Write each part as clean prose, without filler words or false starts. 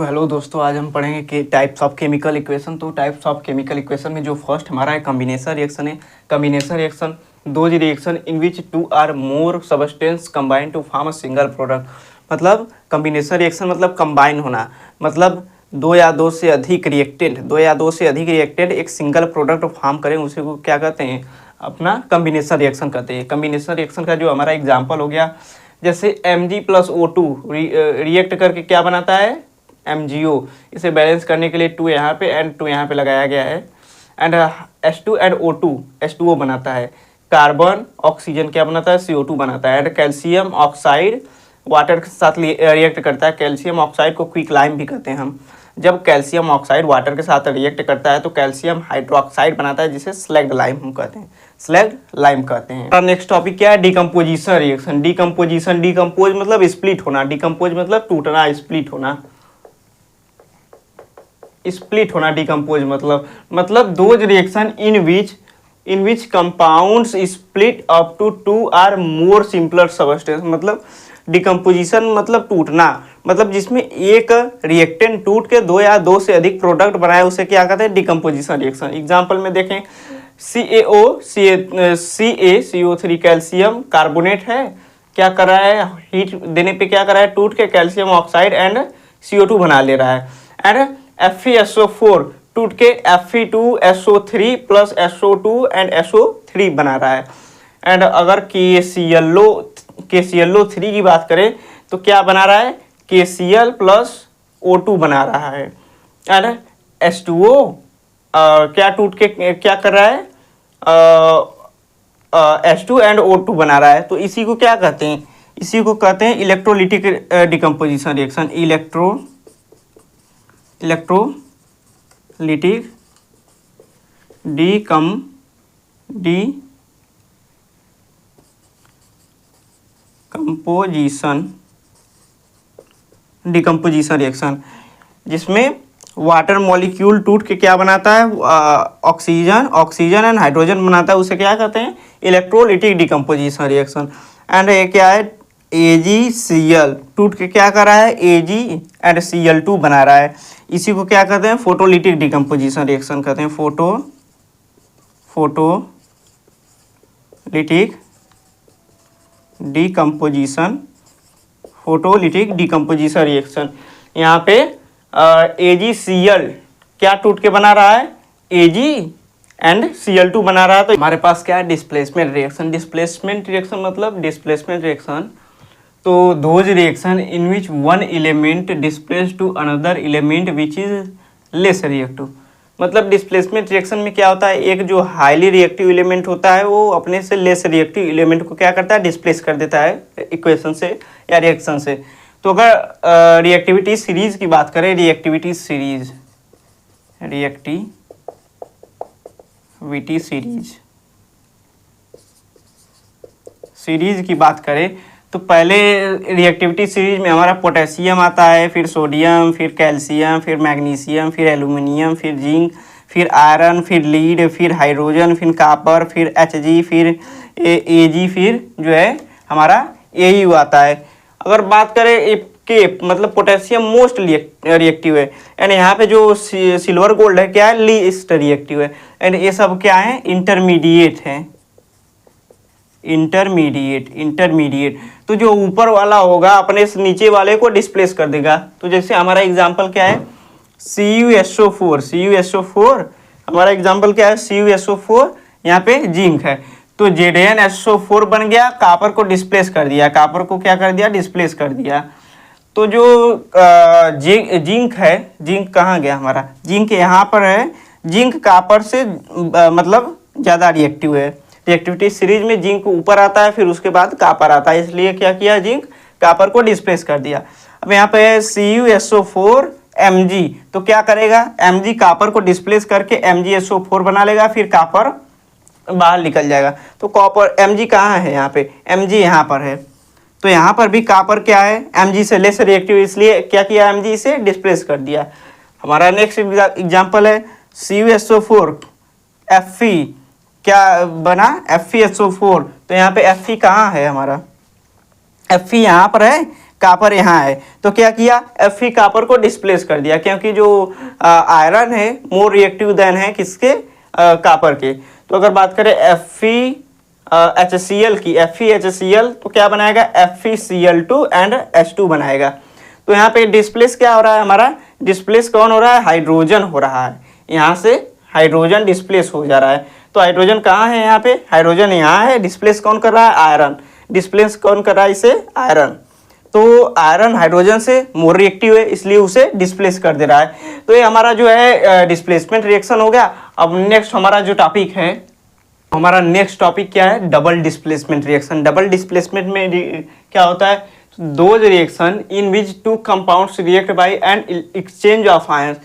तो हेलो दोस्तों, आज हम पढ़ेंगे कि टाइप्स ऑफ केमिकल इक्वेशन। तो टाइप्स ऑफ केमिकल इक्वेशन में जो फर्स्ट हमारा है कम्बिनेशन रिएक्शन है। Combination reaction those reaction in which two or more substance combine to form a single product. मतलब कम्बिनेशन रिएक्शन मतलब कंबाइन होना, मतलब दो या दो से अधिक रिएक्टेड एक सिंगल प्रोडक्ट फॉर्म करें, उसी को क्या कहते हैं, अपना कम्बिनेशन रिएक्शन कहते हैं। कम्बिनेशन रिएक्शन का जो हमारा एग्जाम्पल हो गया, जैसे Mg+O2 रिएक्ट करके क्या बनाता है, MgO। इसे बैलेंस करने के लिए 2 यहाँ पे एंड 2 यहाँ पे लगाया गया है। And H2 and O2 H2O बनाता है। कार्बन ऑक्सीजन क्या बनाता है, CO2 बनाता है। एंड कैल्शियम ऑक्साइड वाटर के साथ रिएक्ट करता है। कैल्शियम ऑक्साइड को क्विक लाइम भी कहते हैं हम। जब कैल्शियम ऑक्साइड वाटर के साथ रिएक्ट करता है तो कैल्शियम हाइड्रोक्साइड बनाता है, जिसे स्लैग्ड लाइम हम कहते हैं, स्लैग्ड लाइम कहते हैं। नेक्स्ट टॉपिक क्या है, डिकम्पोजिशन रिएक्शन। डिकम्पोजिशन, डिकम्पोज मतलब स्प्लिट होना, डिकम्पोज मतलब टूटना, स्प्लिट होना, स्प्लिट होना। डिकम्पोज मतलब those reaction in which compounds split up to 2 or more simpler substance. मतलब डिकम्पोजिशन मतलब टूटना, मतलब जिसमें एक रिएक्टेंट टूट के 2 या 2 से अधिक प्रोडक्ट बनाए, उसे क्या कहते हैं, डिकम्पोजिशन रिएक्शन। एग्जांपल में देखें, CO3 कैल्शियम कार्बोनेट है, क्या कर रहा है, हीट देने पे क्या कर रहा है, टूट के कैल्शियम ऑक्साइड एंड CO2 बना ले रहा है। एंड FeSO4 टूट के Fe2SO3 plus SO2 and SO3 बना रहा है। एंड अगर KClO3 की बात करें तो क्या बना रहा है, KCl प्लस O2 बना रहा है। एंड H2O क्या टूट के क्या कर रहा है, H2 एंड O2 बना रहा है। तो इसी को क्या कहते हैं, इसी को कहते हैं electrolytic decomposition reaction. Electrolytic decomposition reaction, जिसमें वाटर मॉलिक्यूल टूट के क्या बनाता है, ऑक्सीजन एंड हाइड्रोजन बनाता है, उसे क्या कहते हैं, इलेक्ट्रोलिटिक डिकम्पोजिशन रिएक्शन। एंड ये क्या है, AgCl टूट के क्या कर रहा है, Ag एंड Cl2 बना रहा है, इसी को क्या कहते हैं, फोटोलिटिक डिकम्पोजिशन रिएक्शन कहते हैं। Photolytic decomposition reaction. यहाँ पे AgCl क्या टूट के बना रहा है, Ag एंड Cl2 बना रहा है। तो हमारे पास क्या है, डिस्प्लेसमेंट रिएक्शन। डिस्प्लेसमेंट रिएक्शन मतलब डिस्प्लेसमेंट रिएक्शन, तो those reaction in which one element displace to another element which is less reactive. मतलब डिस्प्लेसमेंट रिएक्शन में क्या होता है, एक जो हाईली रिएक्टिव एलिमेंट होता है वो अपने से लेस रिएक्टिव एलिमेंट को क्या करता है, डिस्प्लेस कर देता है इक्वेशन से या रिएक्शन से। तो अगर रिएक्टिविटी सीरीज की बात करें, रिएक्टिविटी सीरीज की बात करें तो पहले रिएक्टिविटी सीरीज में हमारा पोटेशियम आता है, फिर सोडियम, फिर कैल्शियम, फिर मैग्नीशियम, फिर एल्यूमिनियम, फिर जिंक, फिर आयरन, फिर लीड, फिर हाइड्रोजन, फिर कॉपर, फिर Hg, फिर Ag, फिर जो है हमारा Au आता है। अगर बात करें के मतलब पोटेशियम मोस्ट रिएक्टिव है, एंड यहाँ पे जो सिल्वर गोल्ड है क्या है, लीस्ट रिएक्टिव है। एंड ये सब क्या है, इंटरमीडिएट है, इंटरमीडिएट। तो जो ऊपर वाला होगा अपने से नीचे वाले को डिस्प्लेस कर देगा। तो जैसे हमारा एग्जांपल क्या है, CuSO4 हमारा एग्जांपल क्या है, CuSO4 यहाँ पे जिंक है, तो ZnSO4 बन गया, कॉपर को डिस्प्लेस कर दिया, कॉपर को क्या कर दिया, डिस्प्लेस कर दिया। तो जो जिंक है, जिंक कहाँ गया हमारा, जिंक यहाँ पर है, जिंक कॉपर से मतलब ज़्यादा रिएक्टिव है। रिएक्टिविटी सीरीज में जिंक ऊपर आता है, फिर उसके बाद कॉपर आता है, इसलिए क्या किया, जिंक कॉपर को डिस्प्लेस कर दिया। अब यहाँ पे CuSO4 Mg, तो क्या करेगा, Mg कॉपर को डिस्प्लेस करके MgSO4 बना लेगा, फिर कॉपर बाहर निकल जाएगा। तो कॉपर Mg कहाँ है, यहाँ पे Mg यहाँ पर है, तो यहाँ पर भी कॉपर क्या है, Mg से लेस रिएक्टिव, इसलिए क्या किया, Mg से डिस्प्लेस कर दिया। हमारा नेक्स्ट एग्जाम्पल है CuSO4 Fe, क्या बना, FeSO4, तो यहाँ पे Fe कहाँ है हमारा, Fe यहाँ पर है, कॉपर यहाँ है, तो क्या किया, Fe कॉपर को डिस्प्लेस कर दिया, क्योंकि जो आयरन है मोर रिएक्टिव देन है किसके, कॉपर के। तो अगर बात करें FeHCl की, FeHCl तो क्या बनाएगा, FeCl2 एंड H2 बनाएगा। तो यहाँ पे डिस्प्लेस क्या हो रहा है हमारा, डिस्प्लेस कौन हो रहा है, हाइड्रोजन हो रहा है, यहाँ से हाइड्रोजन डिस्प्लेस हो जा रहा है। तो हाइड्रोजन कहाँ है, यहाँ पे हाइड्रोजन यहाँ है, डिस्प्लेस कौन कर रहा है, आयरन, डिस्प्लेस कौन कर रहा है इसे, आयरन। तो आयरन हाइड्रोजन से मोर रिएक्टिव है, इसलिए उसे डिस्प्लेस कर दे रहा है। तो ये हमारा जो है डिस्प्लेसमेंट रिएक्शन हो गया। अब नेक्स्ट हमारा जो टॉपिक है, हमारा नेक्स्ट टॉपिक क्या है, double displacement reaction. Double displacement में क्या होता है, those reaction in which two compounds react by an exchange of ions.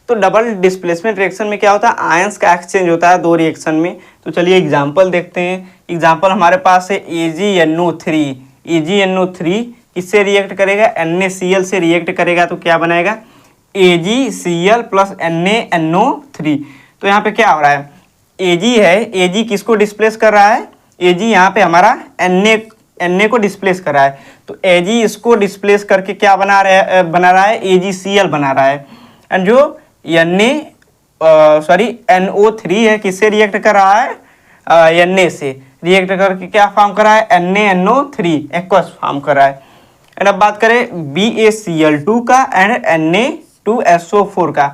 तो डबल डिस्प्लेसमेंट रिएक्शन में क्या होता है, आयंस का एक्सचेंज होता है दो रिएक्शन में। तो चलिए एग्जांपल देखते हैं। एग्जांपल हमारे पास है AgNO3। AgNO3 किससे रिएक्ट करेगा, NaCl से रिएक्ट करेगा, तो क्या बनाएगा, AgCl प्लस NaNO3। तो यहाँ पे क्या हो रहा है, Ag है, Ag किसको डिस्प्लेस कर रहा है, Ag यहाँ पे हमारा Na को डिस्प्लेस कर रहा है। तो Ag इसको डिस्प्लेस करके क्या बना रहा है, AgCl बना रहा है। एंड जो NO3 है किससे रिएक्ट कर रहा है, Na से रिएक्ट करके क्या फॉर्म कर रहा है, NaNO3 एक्वस फॉर्म कर रहा है। एंड अब बात करें BaCl2 का एंड Na2SO4 का।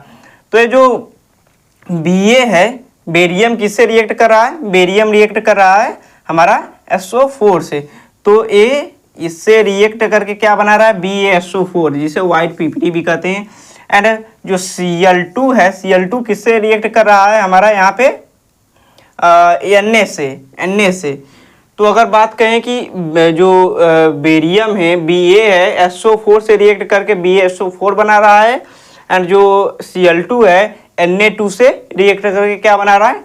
तो ये जो Ba है, बेरियम किससे रिएक्ट कर रहा है, बेरियम रिएक्ट कर रहा है हमारा SO4 से। तो ए इससे रिएक्ट करके क्या बना रहा है, BaSO4, जिसे वाइट PPT भी कहते हैं। एंड जो Cl2 है, Cl2 किससे रिएक्ट कर रहा है हमारा यहाँ पे, Na से। तो अगर बात करें कि जो बेरियम है, Ba है, SO4 से रिएक्ट करके BaSO4 बना रहा है। एंड जो Cl2 है, Na2 से रिएक्ट करके क्या बना रहा है,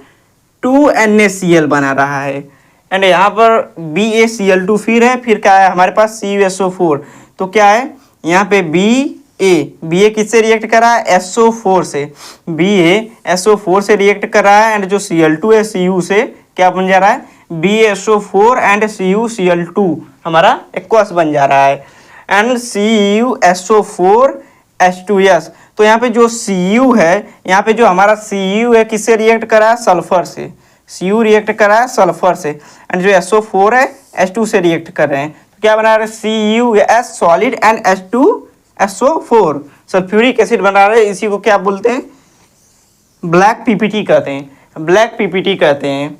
2NaCl बना रहा है। एंड यहाँ पर BaCl2 फिर है, फिर क्या है हमारे पास CuSO4। तो क्या है यहाँ पे Ba किससे रिएक्ट कर रहा है, SO4 से, BaSO4 से रिएक्ट कर रहा है। एंड जो Cl2 है, Cu से क्या बन जा रहा है, BaSO4 एंड CuCl2 हमारा एक्वस बन जा रहा है। And CuSO4 H2S। तो यहाँ पे जो Cu है, यहाँ पे जो हमारा Cu है किससे रिएक्ट कर रहा है, सल्फर से, Cu रिएक्ट कर रहा है सल्फर से। एंड जो SO4 है, H2 से रिएक्ट कर रहे हैं। तो क्या बना रहे हैं, CuS solid and H2SO4 sulphuric acid बना रहे हैं। इसी को क्या बोलते हैं, ब्लैक PPT कहते हैं, ब्लैक PPT कहते हैं।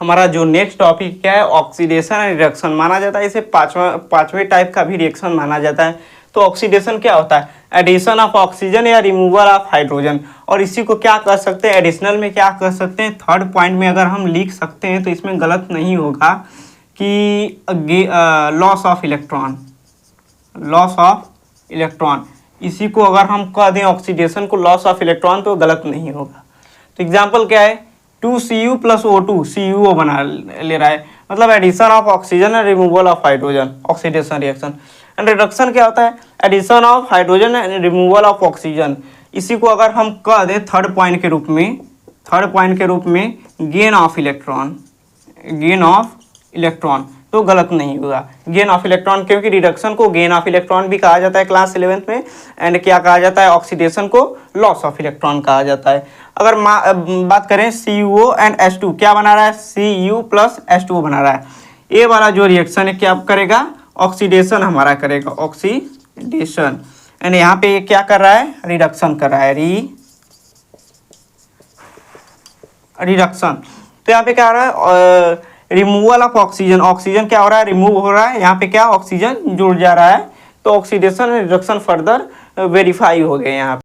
हमारा जो नेक्स्ट टॉपिक क्या है, ऑक्सीडेशन एंड रिडक्शन माना जाता है। इसे पांचवें टाइप का भी रिएक्शन माना जाता है। तो ऑक्सीडेशन क्या होता है, एडिशन ऑफ ऑक्सीजन या रिमूवल ऑफ हाइड्रोजन। और इसी को क्या कर सकते हैं, एडिशनल में क्या कर सकते हैं, थर्ड पॉइंट में अगर हम लिख सकते हैं तो इसमें गलत नहीं होगा कि loss of electron, loss of electron. इसी को अगर हम कह दें ऑक्सीडेशन को लॉस ऑफ इलेक्ट्रॉन तो गलत नहीं होगा। तो एग्जाम्पल क्या है, 2Cu प्लस O2 CuO बना ले रहा है, मतलब addition of oxygen and removal of hydrogen, oxidation reaction. And reduction क्या होता है, addition of hydrogen and removal of oxygen. इसी को अगर हम कह दें थर्ड पॉइंट के रूप में gain of electron, gain of electron तो गलत नहीं होगा, गेन ऑफ इलेक्ट्रॉन, क्योंकि रिडक्शन को गेन ऑफ इलेक्ट्रॉन भी कहा जाता है क्लास 11th में। एंड क्या कहा जाता है, ऑक्सीडेशन को लॉस ऑफ इलेक्ट्रॉन कहा जाता है। अगर बात करें CuO एंड H2 क्या बना रहा है, Cu प्लस H2O बना रहा है। ये वाला जो रिएक्शन है क्या करेगा, ऑक्सीडेशन हमारा करेगा, ऑक्सीडेशन। एंड यहाँ पे क्या कर रहा है, रिडक्शन कर रहा है, रिडक्शन। तो यहाँ पे क्या हो रहा है, रिमूवल ऑफ ऑक्सीजन, ऑक्सीजन क्या हो रहा है, रिमूव हो रहा है, यहाँ पे क्या ऑक्सीजन जुड़ जा रहा है। तो ऑक्सीडेशन रिडक्शन फर्दर वेरीफाई हो गए यहाँ पे।